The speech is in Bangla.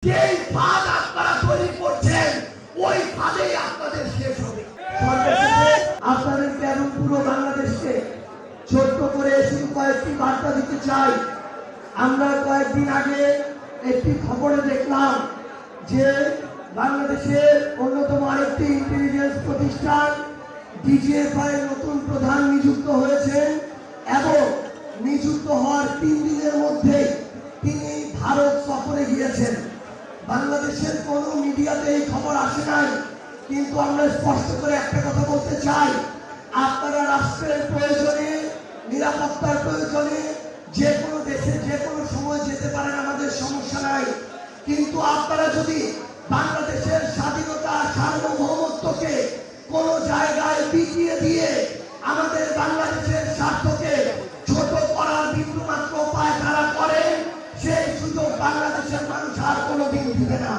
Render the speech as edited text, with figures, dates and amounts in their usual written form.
যেই ফাঁদ আপনারা তৈরি করছেন ওই ফাঁদেই আপনাদের শেষ হবে। আপনাদেরকে এবং পুরো বাংলাদেশকে ছোট্ট করে শুধু কয়েকটি বার্তা দিতে চাই। আমরা কয়েকদিন আগে একটি খবরে দেখলাম যে বাংলাদেশের অন্যতম আরেকটি ইন্টেলিজেন্স প্রতিষ্ঠান ডিজিএফআই নতুন প্রধান নিযুক্ত হয়েছেন এবং নিযুক্ত হওয়ার 3 দিনের মধ্যে তিনি ভারত সফরে গিয়েছেন। বাংলাদেশের কোন মিডিয়াতে এই খবর আসে নাই, কিন্তু আমরা স্পষ্ট করে একটা কথা বলতে চাই, আপনারা রাষ্ট্রের প্রয়োজনে, নিরাপত্তার প্রয়োজনে যে কোনো দেশে যে কোনো সময় যেতে পারেন, আমাদের সমস্যা নাই। কিন্তু আপনারা যদি বাংলাদেশের স্বাধীনতা সার্বভৌমত্বকে কোনো জায়গায় বিকিয়ে দিয়ে আমাদের বাংলাদেশের স্বার্থকে ছোট করার বিন্দুমাত্র উপায় তারা করেন, সেই সুযোগ বাংলাদেশের মানুষ আর কোনোদিন দিবে না।